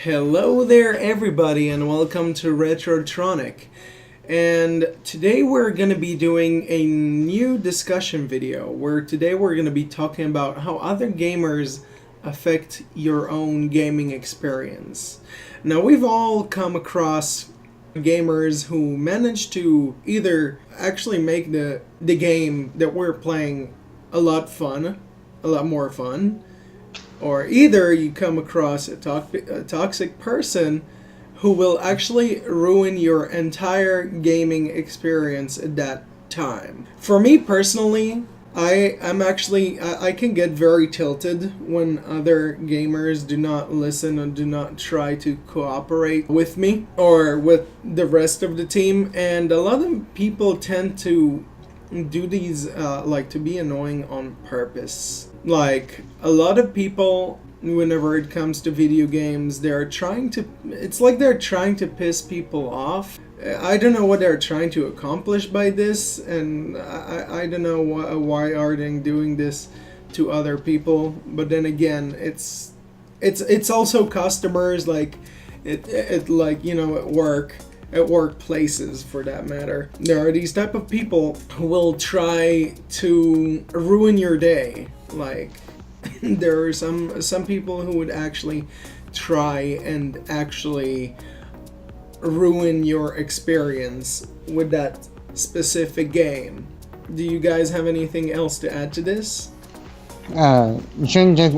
Hello there, everybody, and welcome to Retrotronic. And today we're going to be doing a new discussion video where today we're going to be talking about how other gamers affect your own gaming experience. Now, we've all come across gamers who manage to either actually make the game that we're playing a lot more fun, or either you come across a toxic person who will actually ruin your entire gaming experience at that time. For me personally, I can get very tilted when other gamers do not listen and do not try to cooperate with me or with the rest of the team, and a lot of people tend to do these to be annoying on purpose. Like, a lot of people, whenever it comes to video games, it's like they're trying to piss people off. I don't know what they're trying to accomplish by this, and I don't know why are they doing this to other people. But then again, it's also customers, like at workplaces for that matter. There are these type of people who will try to ruin your day. Like, there are some people who would actually try and actually ruin your experience with that specific game. Do you guys have anything else to add to this? You shouldn't just,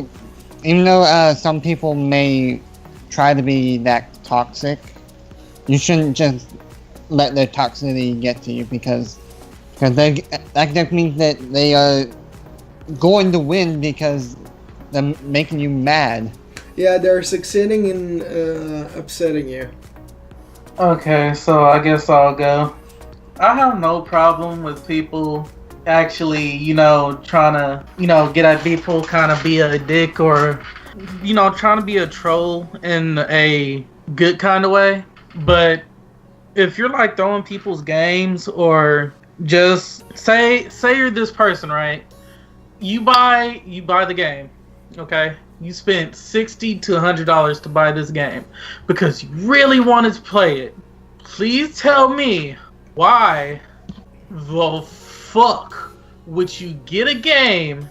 even though some people may try to be that toxic, you shouldn't just let their toxicity get to you because that just means that they are going to win because they're making you mad. Yeah, they're succeeding in upsetting you. Okay, so I guess I'll go. I have no problem with people actually, trying to, get at people, kind of be a dick or, trying to be a troll in a good kind of way. But if you're like throwing people's games or just say you're this person, right? You buy the game, okay? You spent $60 to $100 to buy this game because you really wanted to play it. Please tell me why the fuck would you get a game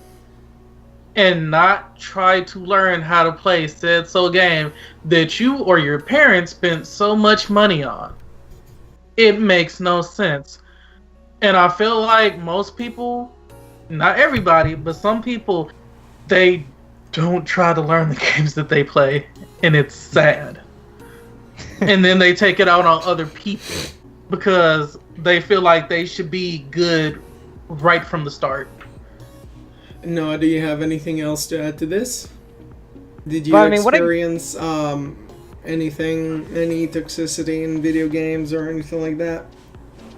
and not try to learn how to play said game that you or your parents spent so much money on? It makes no sense. And I feel like most people, not everybody, but some people, they don't try to learn the games that they play, and it's sad. And then they take it out on other people because they feel like they should be good right from the start. Noah, do you have anything else to add to this? Did you experience any toxicity in video games or anything like that?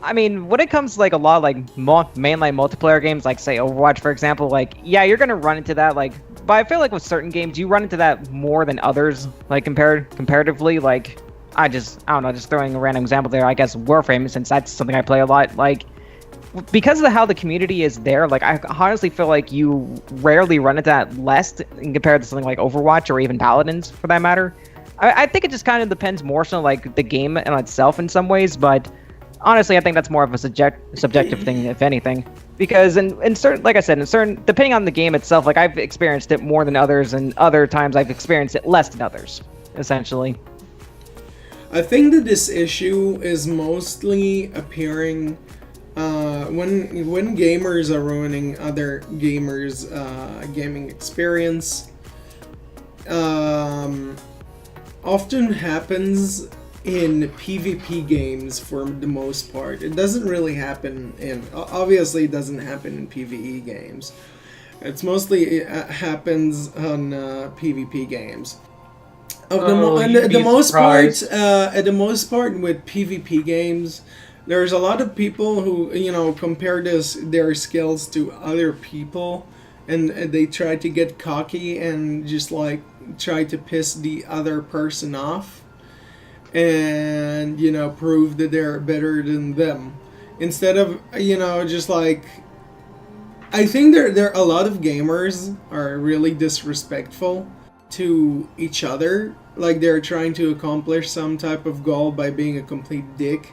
I mean, when it comes to, a lot of, mainline multiplayer games, like, say, Overwatch, for example, yeah, you're gonna run into that, but I feel like with certain games, you run into that more than others, comparatively, I don't know, just throwing a random example there, I guess Warframe, since that's something I play a lot, because of how the community is there, I honestly feel like you rarely run into that less in compared to something like Overwatch or even Paladins, for that matter. I think it just kind of depends more so, the game in itself in some ways, but honestly, I think that's more of a subjective thing, if anything. Because in certain, like I said, depending on the game itself, I've experienced it more than others, and other times I've experienced it less than others, essentially. I think that this issue is mostly appearing when gamers are ruining other gamers' gaming experience. Often happens in PvP games for the most part. It doesn't really happen obviously it doesn't happen in PvE games. It happens on PvP games. At the most part with PvP games, there's a lot of people who compare their skills to other people, and they try to get cocky and just try to piss the other person off and prove that they're better than them, instead of I think there a lot of gamers are really disrespectful to each other, like they're trying to accomplish some type of goal by being a complete dick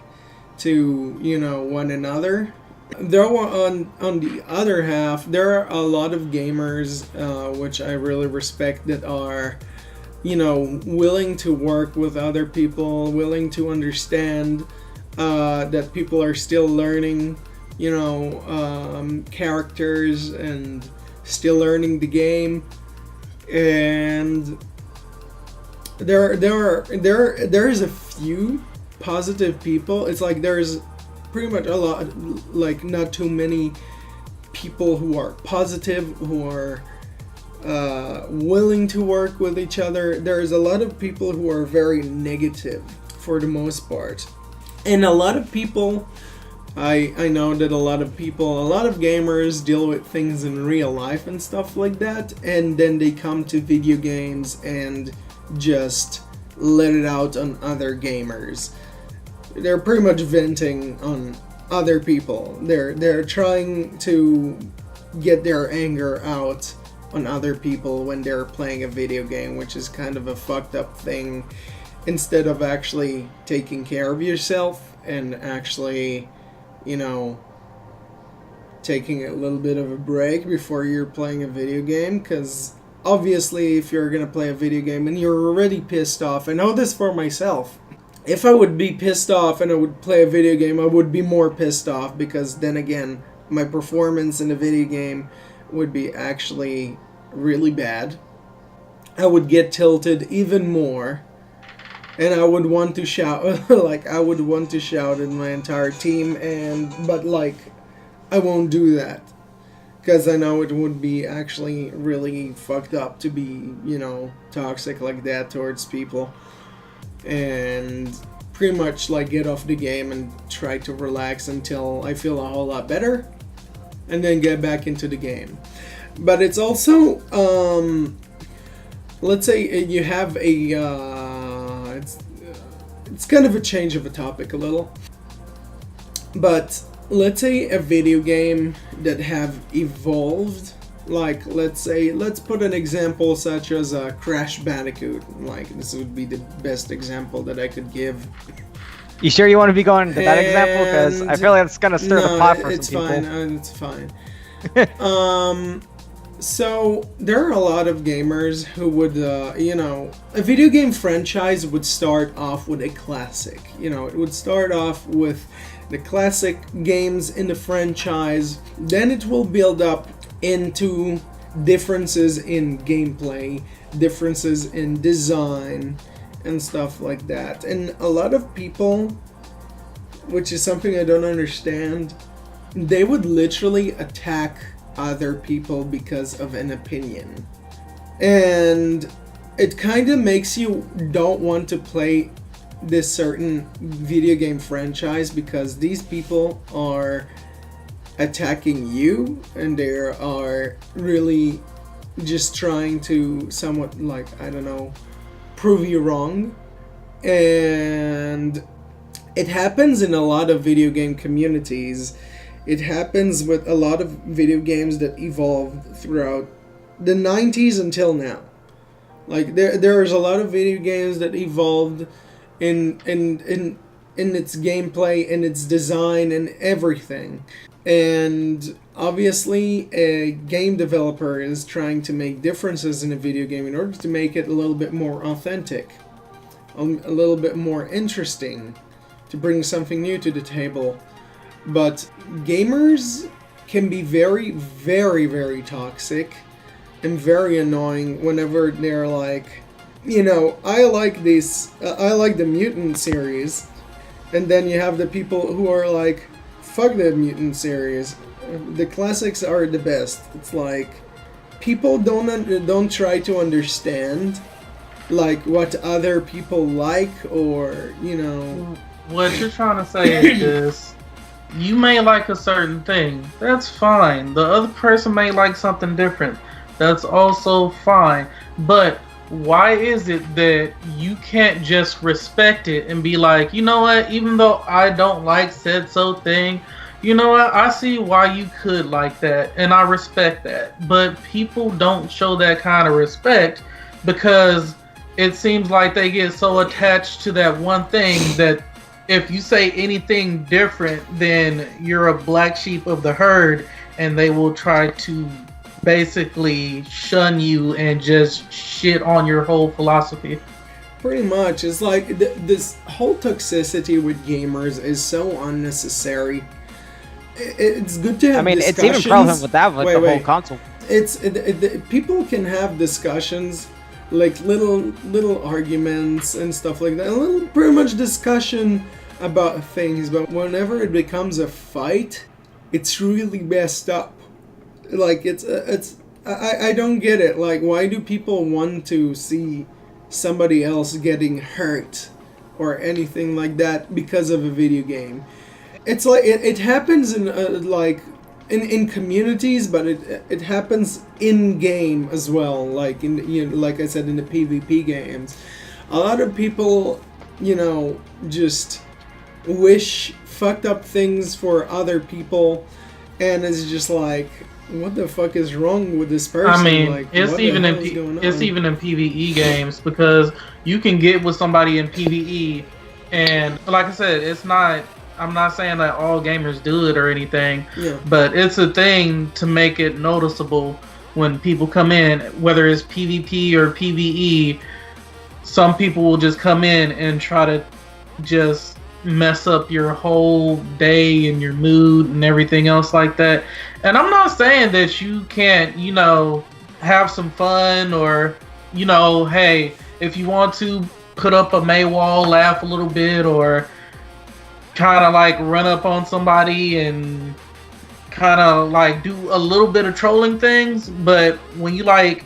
to, you know, one another. Though on the other half, there are a lot of gamers, which I really respect, that are, you know, willing to work with other people, willing to understand that people are still learning, you know, characters and still learning the game. And there's a few positive people. It's like there's pretty much a lot, like not too many people who are positive, who are willing to work with each other. There's a lot of people who are very negative for the most part. And a lot of people, I know that a lot of gamers deal with things in real life and stuff like that, and then they come to video games and just let it out on other gamers. They're pretty much venting on other people. They're trying to get their anger out on other people when they're playing a video game, which is kind of a fucked up thing, instead of actually taking care of yourself and actually, you know, taking a little bit of a break before you're playing a video game. Because obviously if you're gonna play a video game and you're already pissed off, I know this for myself, if I would be pissed off and I would play a video game, I would be more pissed off, because then again, my performance in a video game would be actually really bad. I would get tilted even more, and I would want to shout, like I would want to shout at my entire team, but like I won't do that, because I know it would be actually really fucked up to be, you know, toxic like that towards people, and pretty much like get off the game and try to relax until I feel a whole lot better, and then get back into the game. But it's also, let's say you have a, it's kind of a change of a topic a little, but let's say a video game that have evolved, like let's put an example such as Crash Bandicoot. Like this would be the best example that I could give. You sure you want to be going to that example? Because I feel like it's gonna stir the pot for some people. It's fine. So there are a lot of gamers who would, you know, a video game franchise would start off with a classic. You know, it would start off with the classic games in the franchise. Then it will build up into differences in gameplay, differences in design, and stuff like that. And a lot of people, which is something I don't understand, they would literally attack other people because of an opinion. And it kind of makes you don't want to play this certain video game franchise, because these people are attacking you and they are really just trying to somewhat, like, I don't know, prove you wrong. And it happens in a lot of video game communities. It happens with a lot of video games that evolved throughout the 90s until now. Like there's a lot of video games that evolved in its gameplay, in its design, and everything. And obviously a game developer is trying to make differences in a video game in order to make it a little bit more authentic, a little bit more interesting, to bring something new to the table. But gamers can be very, very, very toxic and very annoying whenever they're like, you know, I like the Mutant series, and then you have the people who are like, fuck the Mutant series, the classics are the best. It's like, people don't try to understand like what other people like, or, you know. What you're trying to say is this. You may like a certain thing. That's fine. The other person may like something different. That's also fine. But why is it that you can't just respect it and be like, you know what, even though I don't like said so thing, you know what, I see why you could like that and I respect that. But people don't show that kind of respect because it seems like they get so attached to that one thing that if you say anything different, then you're a black sheep of the herd, and they will try to basically shun you and just shit on your whole philosophy. Pretty much. It's like this whole toxicity with gamers is so unnecessary. It's good to have I mean, it's discussions. even prevalent with that with Wait, the whole wait. console. People can have discussions, like little arguments and stuff like that. A little, pretty much discussion about things, but whenever it becomes a fight, it's really messed up. Like I don't get it. Like, why do people want to see somebody else getting hurt or anything like that because of a video game? It's like it happens in in communities, but it happens in game as well. Like like I said, in the PvP games, a lot of people just wish fucked up things for other people, and it's just like, what the fuck is wrong with this person? I mean, like, it's what the even hell in is going on? it's even in PvE games, because you can get with somebody in PvE, and like I said, it's not. I'm not saying that all gamers do it or anything, Yeah. but it's a thing to make it noticeable when people come in, whether it's PvP or PvE. Some people will just come in and try to just mess up your whole day and your mood and everything else like that. And I'm not saying that you can't, have some fun, or, hey, if you want to put up a Maywall, laugh a little bit, or kind of like run up on somebody and kind of like do a little bit of trolling things. But when you like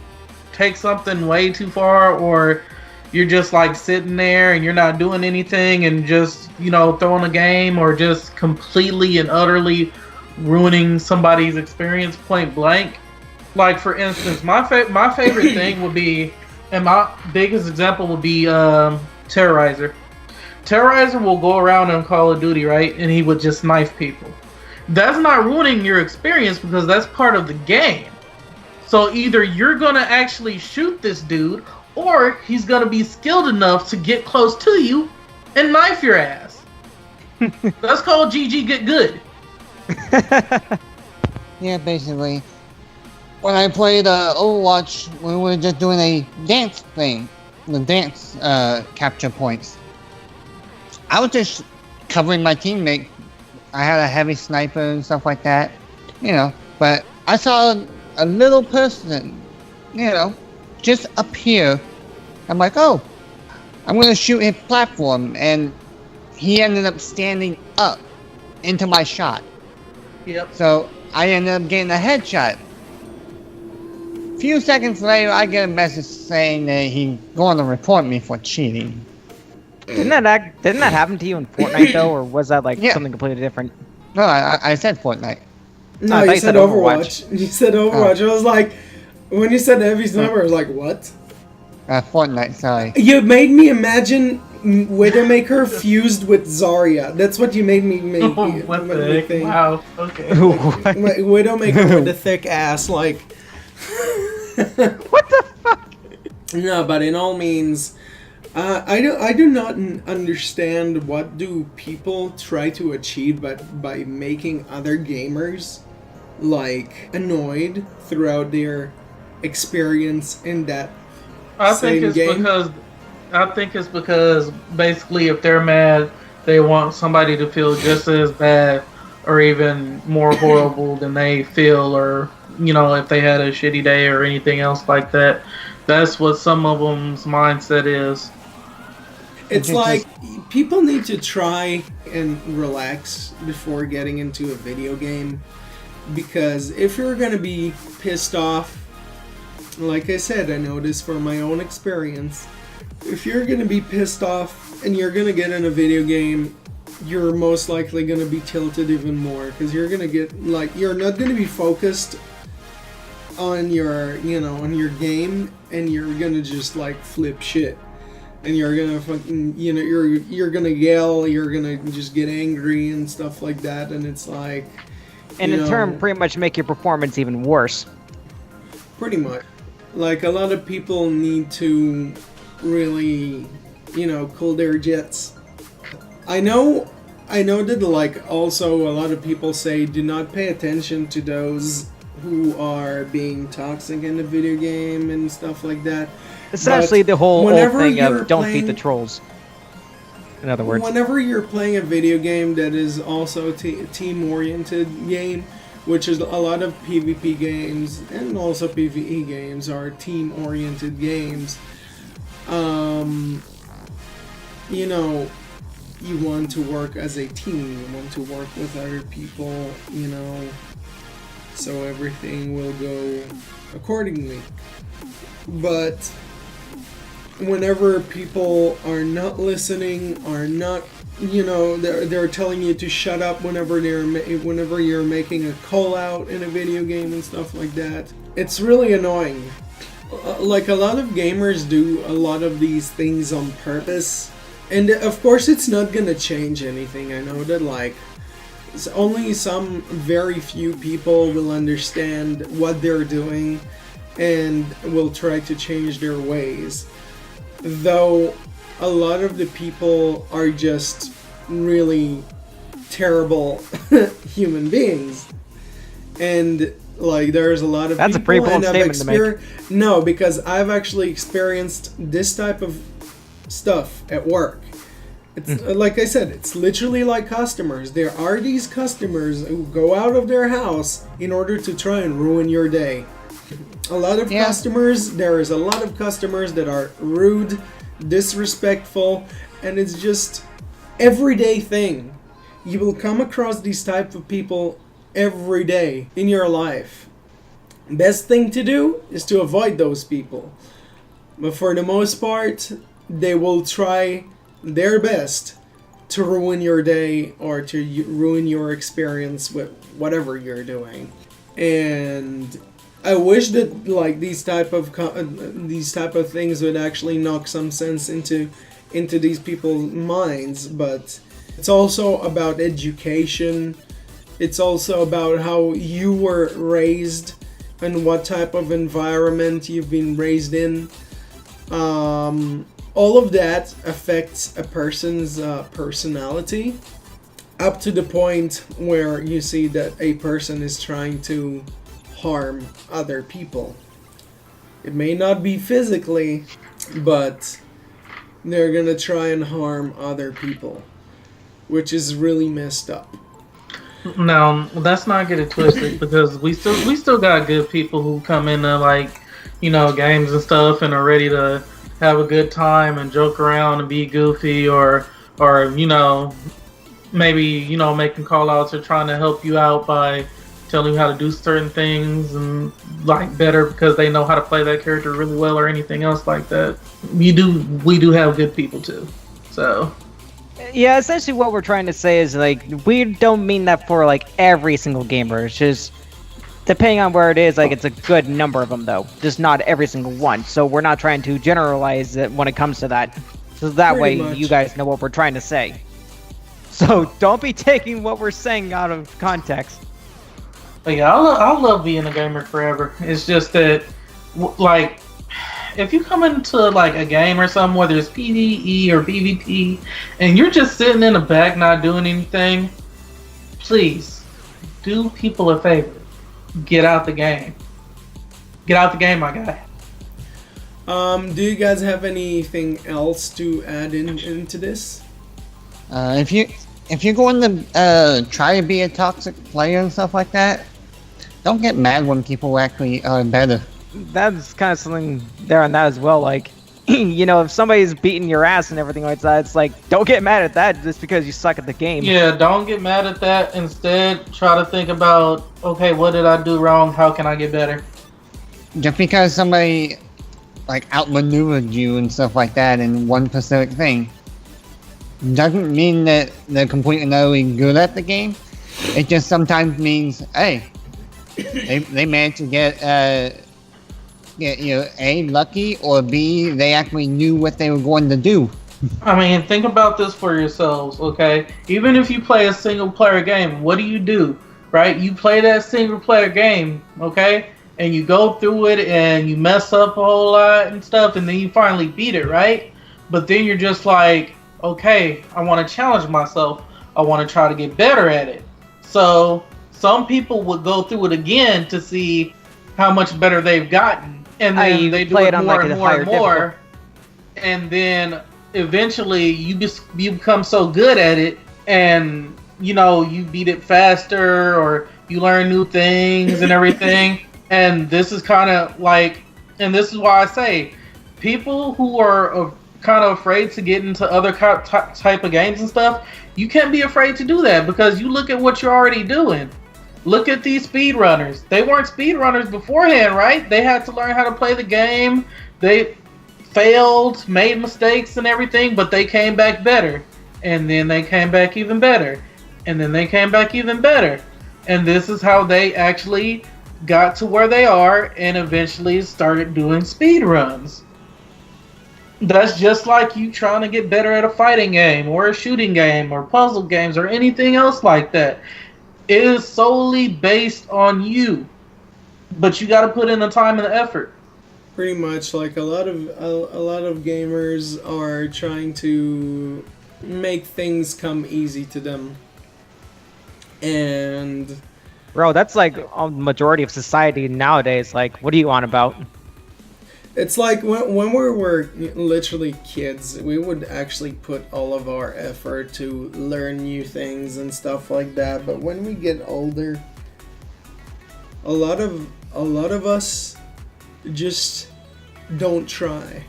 take something way too far, or you're just like sitting there and you're not doing anything and just throwing a game, or just completely and utterly ruining somebody's experience point blank. Like, for instance, my favorite thing would be, and my biggest example would be Terrorizer. Terrorizer will go around on Call of Duty, right? And he would just knife people. That's not ruining your experience, because that's part of the game. So either you're gonna actually shoot this dude, or he's gonna be skilled enough to get close to you and knife your ass. That's called GG get good. Yeah, basically. When I played Overwatch, we were just doing a dance thing. The dance capture points. I was just covering my teammate. I had a heavy sniper and stuff like that, But I saw a little person, just appear. I'm like, oh, I'm gonna shoot his platform, and he ended up standing up into my shot. Yep. So I ended up getting a headshot. Few seconds later, I get a message saying that he's going to report me for cheating. Didn't that happen to you in Fortnite though, or was that like Yeah. something completely different? No, I said Fortnite. No, I thought you you said said Overwatch. Overwatch. You said Overwatch. I was like, when you said heavy sniper, I was like, what? Fortnite, sorry. You made me imagine Widowmaker fused with Zarya. That's what you made me make. What made the me heck? think. Wow. Okay. Widowmaker with the thick ass, like. What the fuck? No, but in all means, I do not understand what do people try to achieve, but by making other gamers like annoyed throughout their experience in that I same think it's game. because basically, if they're mad, they want somebody to feel just as bad or even more horrible than they feel, or if they had a shitty day or anything else like that. That's what some of them's mindset is. It's like people need to try and relax before getting into a video game, because if you're gonna be pissed off, like I said, I know this from my own experience, if you're gonna be pissed off and you're gonna get in a video game, you're most likely gonna be tilted even more, because you're gonna get you're not gonna be focused on your on your game, and you're gonna just flip shit, and you're gonna fucking you're gonna yell, you're gonna just get angry and stuff like that, and it's like, And in turn, pretty much make your performance even worse. pretty much Like a lot of people need to really, cool their jets. I know that like also a lot of people say do not pay attention to those who are being toxic in the video game and stuff like that. Essentially, But the whole whenever thing you're of don't feed the playing- trolls. In other words, Whenever you're playing a video game that is also a team-oriented game, which is a lot of PvP games and also PvE games are team-oriented games, you want to work as a team, you want to work with other people, so everything will go accordingly. But whenever people are not listening, are not, they're telling you to shut up whenever whenever you're making a call out in a video game and stuff like that, it's really annoying. Like a lot of gamers do a lot of these things on purpose, and of course it's not gonna change anything. I know that like only some very few people will understand what they're doing and will try to change their ways. Though a lot of the people are just really terrible human beings, and like there's a lot of That's a people pretty bold and I've statement to make. No, because I've actually experienced this type of stuff at work. It's like I said, it's literally like customers. There are these customers who go out of their house in order to try and ruin your day. A lot of customers, there is a lot of customers that are rude, disrespectful, and it's just everyday thing. You will come across these type of people every day in your life. Best thing to do is to avoid those people. But for the most part, they will try their best to ruin your day or to ruin your experience with whatever you're doing. And I wish that like these type of things would actually knock some sense into these people's minds, but it's also about education. It's also about how you were raised and what type of environment you've been raised in. All of that affects a person's personality up to the point where you see that a person is trying to harm other people. It may not be physically, but they're gonna try and harm other people, which is really messed up. No, let's not get it twisted because we still got good people who come into like, games and stuff and are ready to have a good time and joke around and be goofy or maybe making call outs or trying to help you out by telling you how to do certain things and like better because they know how to play that character really well or anything else like that. We do have good people too. So yeah, essentially what we're trying to say is like we don't mean that for like every single gamer. It's just depending on where it is, like it's a good number of them though, just not every single one. So we're not trying to generalize it when it comes to that. So that Pretty way much. you guys know what we're trying to say. So don't be taking what we're saying out of context. but yeah, I love being a gamer forever. It's just that like if you come into like a game or something, whether it's PvE or PvP, and you're just sitting in the back not doing anything, please do people a favor. Get out the game. Get out the game, my guy. Do you guys have anything else to add into this? If you're going to try to be a toxic player and stuff like that, don't get mad when people actually are better. That's kind of something there on that as well. Like, if somebody's beating your ass and everything like that, it's like, don't get mad at that just because you suck at the game. Yeah, don't get mad at that. Instead, try to think about, okay, what did I do wrong? How can I get better? Just because somebody like outmaneuvered you and stuff like that in one specific thing doesn't mean that they're completely and utterly good at the game. It just sometimes means, hey, they managed to get A, lucky, or B, they actually knew what they were going to do. I mean, think about this for yourselves, okay? Even if you play a single player game, what do? Right? You play that single player game, okay? and you go through it and you mess up a whole lot and stuff, and then you finally beat it, right? But then you're just like, okay, I want to challenge myself. I want to try to get better at it. So some people would go through it again to see how much better they've gotten, and then they do it more and more and more, and then eventually you become so good at it, and you beat it faster, or you learn new things and everything. And this is kind of like, and this is why I say, people who are kind of afraid to get into other type of games and stuff, you can't be afraid to do that, because you look at what you're already doing. Look at these speedrunners. They weren't speedrunners beforehand, right? They had to learn how to play the game. They failed, made mistakes and everything, but they came back better. And then they came back even better. And then they came back even better. And this is how they actually got to where they are and eventually started doing speedruns. That's just like you trying to get better at a fighting game or a shooting game or puzzle games or anything else like that. It is solely based on you, but you got to put in the time and the effort. Pretty much, like a lot of gamers are trying to make things come easy to them, and bro, that's like a majority of society nowadays. Like, what are you on about? it's like when we were literally kids, we would actually put all of our effort to learn new things and stuff like that. But when we get older, a lot of us just don't try.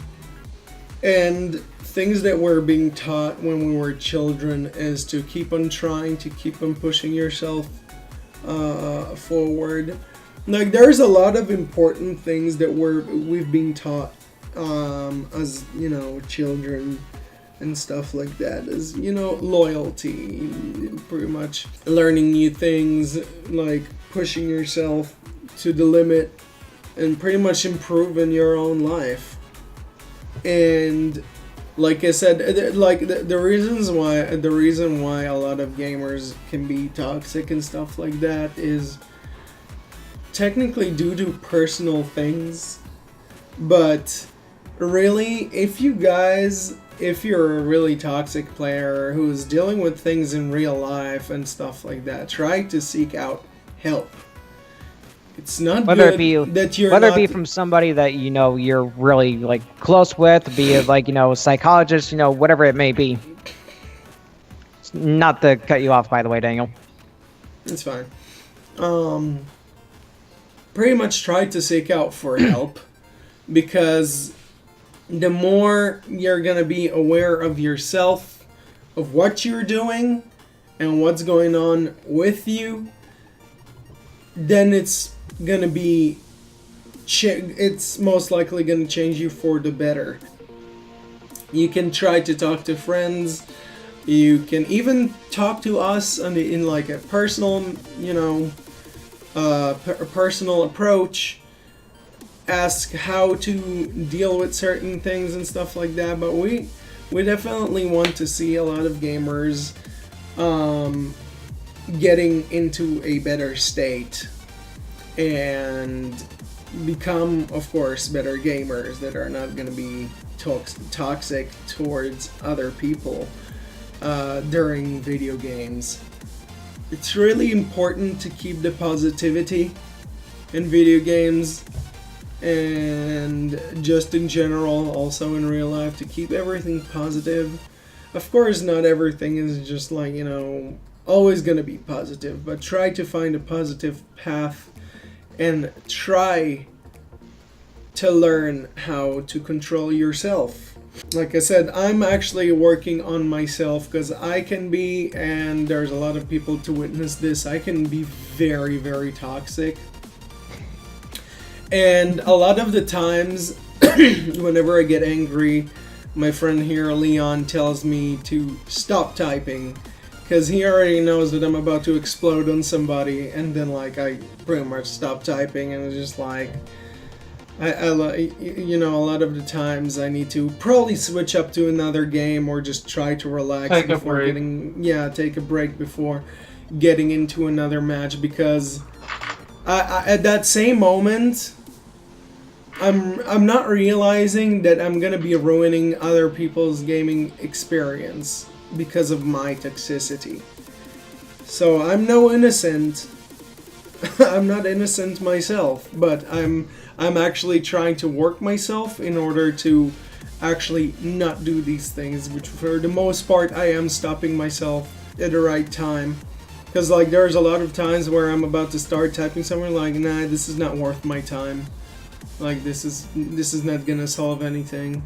And things that were being taught when we were children is to keep on trying, to keep on pushing yourself forward. Like, there's a lot of important things that we've been taught as children and stuff like that. As loyalty, pretty much learning new things, like pushing yourself to the limit, and pretty much improving your own life. And like I said, like the reason why a lot of gamers can be toxic and stuff like that is technically due to personal things. But really, if you're a really toxic player who's dealing with things in real life and stuff like that, try to seek out help. It's not whether good it be from somebody that you're really like close with, be it like a psychologist, whatever it may be. Not to cut you off, by the way, Daniel. It's fine. Pretty much try to seek out for help, because the more you're gonna be aware of yourself, of what you're doing, and what's going on with you, then it's gonna be it's most likely gonna change you for the better. You can try to talk to friends. You can even talk to us in like a personal, personal approach. Ask how to deal with certain things and stuff like that. But we definitely want to see a lot of gamers getting into a better state and become, of course, better gamers that are not going to be toxic towards other people during video games. It's really important to keep the positivity in video games, and just in general, also in real life, to keep everything positive. Of course, not everything is just like, always gonna be positive, but try to find a positive path and try to learn how to control yourself. Like I said, I'm actually working on myself, because I can be, and there's a lot of people to witness this, I can be very, very toxic. And a lot of the times, whenever I get angry, my friend here, Leon, tells me to stop typing, because he already knows that I'm about to explode on somebody, and then like I pretty much stop typing, and it's just like, a lot of the times I need to probably switch up to another game or just try to relax take a break before getting into another match, because At that same moment, I'm not realizing that I'm gonna be ruining other people's gaming experience because of my toxicity. So I'm no innocent. I'm not innocent myself, but I'm actually trying to work myself in order to actually not do these things, which for the most part I am stopping myself at the right time. Because like there's a lot of times where I'm about to start typing somewhere like, nah, this is not worth my time. Like this is not gonna solve anything.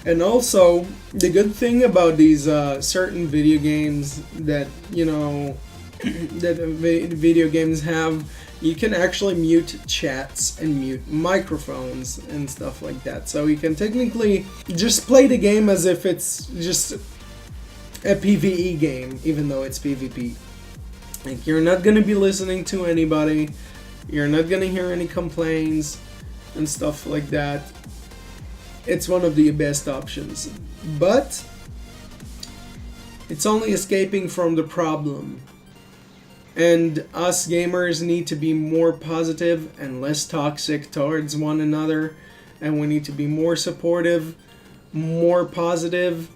And also, the good thing about these certain video games that, you know, that video games have, you can actually mute chats and mute microphones and stuff like that. So you can technically just play the game as if it's just a PvE game, even though it's PvP. Like, you're not gonna be listening to anybody, you're not gonna hear any complaints and stuff like that. It's one of the best options, but it's only escaping from the problem. And us gamers need to be more positive and less toxic towards one another, and we need to be more supportive, more positive,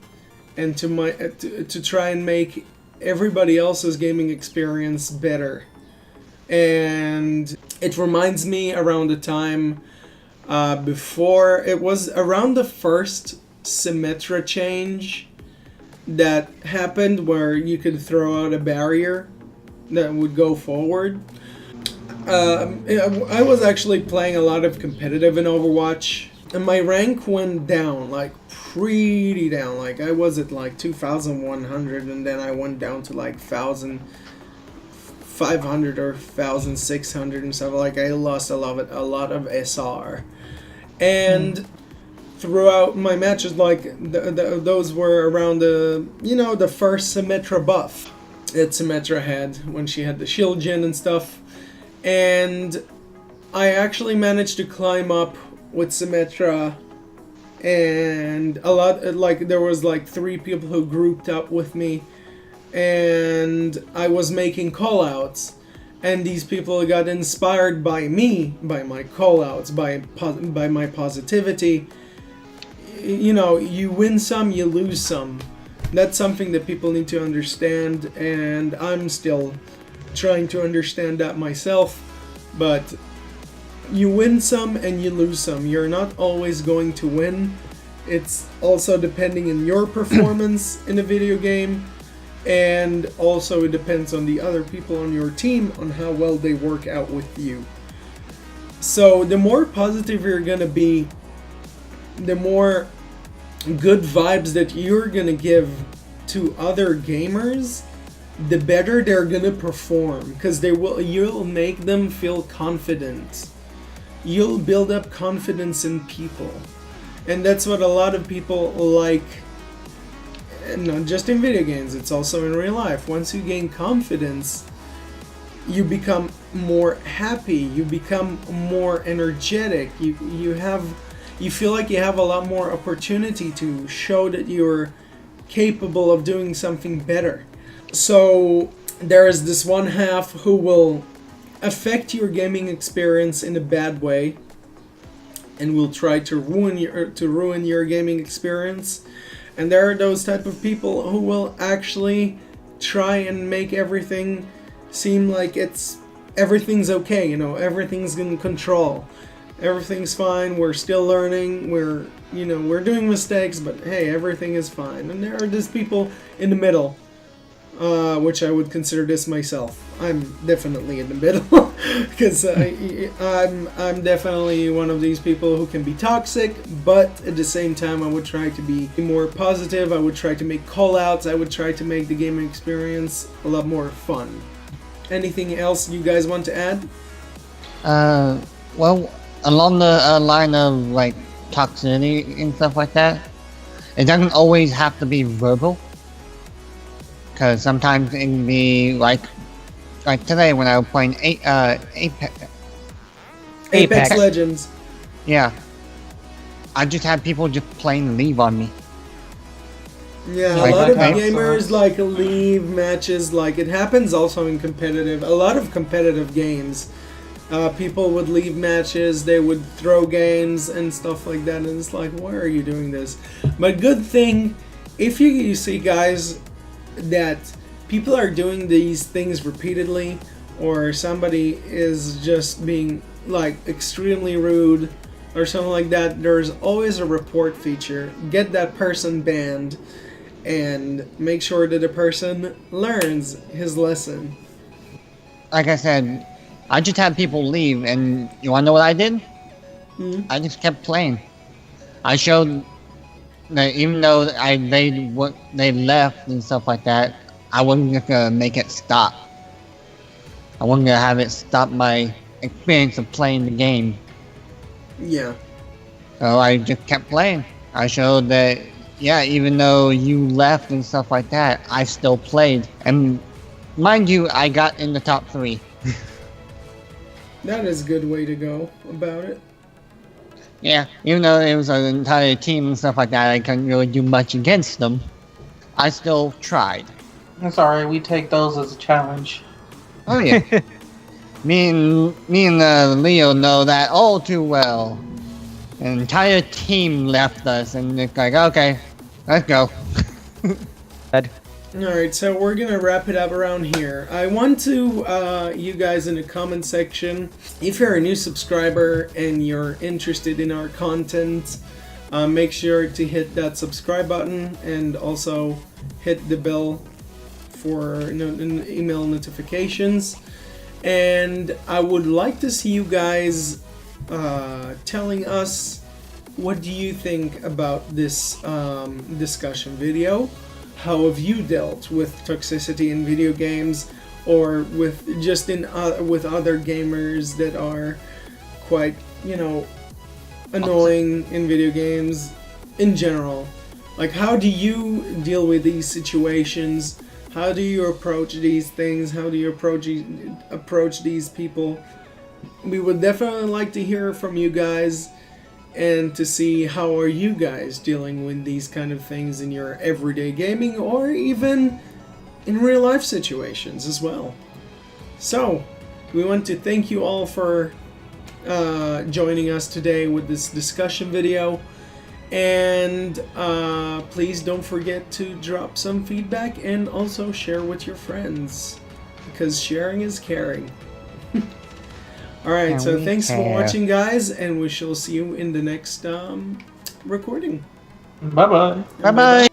and to try and make everybody else's gaming experience better. And it reminds me around the time before, it was around the first Symmetra change that happened, where you could throw out a barrier that would go forward. I was actually playing a lot of competitive in Overwatch, and my rank went down, like pretty down. Like I was at like 2,100, and then I went down to like 1,500 or 1,600 and stuff. Like I lost a lot of SR, and throughout my matches, like those were around the, you know, the first Symmetra buff that Symmetra had when she had the shield gen and stuff. And I actually managed to climb up with Symmetra, and a lot, like there was like 3 people who grouped up with me, and I was making callouts, and these people got inspired by me, by my callouts, by my positivity. You know, you win some, you lose some. That's something that people need to understand, and I'm still trying to understand that myself. But you win some and you lose some. You're not always going to win. It's also depending on your performance in a video game, and also it depends on the other people on your team, on how well they work out with you. So the more positive you're gonna be, the more good vibes that you're gonna give to other gamers, the better they're gonna perform, because you'll make them feel confident. You'll build up confidence in people, and that's what a lot of people like. And not just in video games, it's also in real life. Once you gain confidence, you become more happy, you become more energetic, you feel like you have a lot more opportunity to show that you're capable of doing something better. So there is this one half who will affect your gaming experience in a bad way, and will try to ruin your gaming experience. And there are those type of people who will actually try and make everything seem like everything's okay, you know, everything's in control. Everything's fine, we're still learning, we're doing mistakes, but hey, everything is fine. And there are these people in the middle, which I would consider this myself. I'm definitely in the middle, because I'm definitely one of these people who can be toxic, but at the same time I would try to be more positive, I would try to make callouts, I would try to make the gaming experience a lot more fun. Anything else you guys want to add? Well, along the line of like toxicity and stuff like that, it doesn't always have to be verbal. Because sometimes it can be like today when I was playing Apex Legends. Yeah, I just had people just plain leave on me. Yeah, Like a lot of that. gamers like leave matches. Like it happens also in competitive. A lot of competitive games, People would leave matches, they would throw games and stuff like that, and it's like, why are you doing this? But good thing, if you see, guys, that people are doing these things repeatedly, or somebody is just being like extremely rude or something like that, there's always a report feature. Get that person banned and make sure that the person learns his lesson. Like I said, I just had people leave, and you wanna know what I did? I just kept playing. I showed that even though they left and stuff like that, I wasn't just gonna make it stop. I wasn't gonna have it stop my experience of playing the game. Yeah. So I just kept playing. I showed that, yeah, even though you left and stuff like that, I still played. And mind you, I got in the top 3. That is a good way to go about it. Yeah, even though it was an entire team and stuff like that, I couldn't really do much against them. I still tried. It's alright, we take those as a challenge. Oh yeah. me and Leo know that all too well. An entire team left us, and it's like, okay, let's go. Alright, so we're gonna wrap it up around here. I want to, you guys in the comment section, if you're a new subscriber and you're interested in our content, make sure to hit that subscribe button and also hit the bell for email notifications. And I would like to see you guys telling us what do you think about this discussion video. How have you dealt with toxicity in video games, or with just with other gamers that are quite, annoying in video games in general? Like, how do you deal with these situations? How do you approach these things? How do you approach these people? We would definitely like to hear from you guys, and to see how are you guys dealing with these kind of things in your everyday gaming, or even in real life situations as well. So we want to thank you all for joining us today with this discussion video, and please don't forget to drop some feedback and also share with your friends, because sharing is caring. Alright, so thanks for watching, guys, and we shall see you in the next recording. Bye-bye. Bye-bye.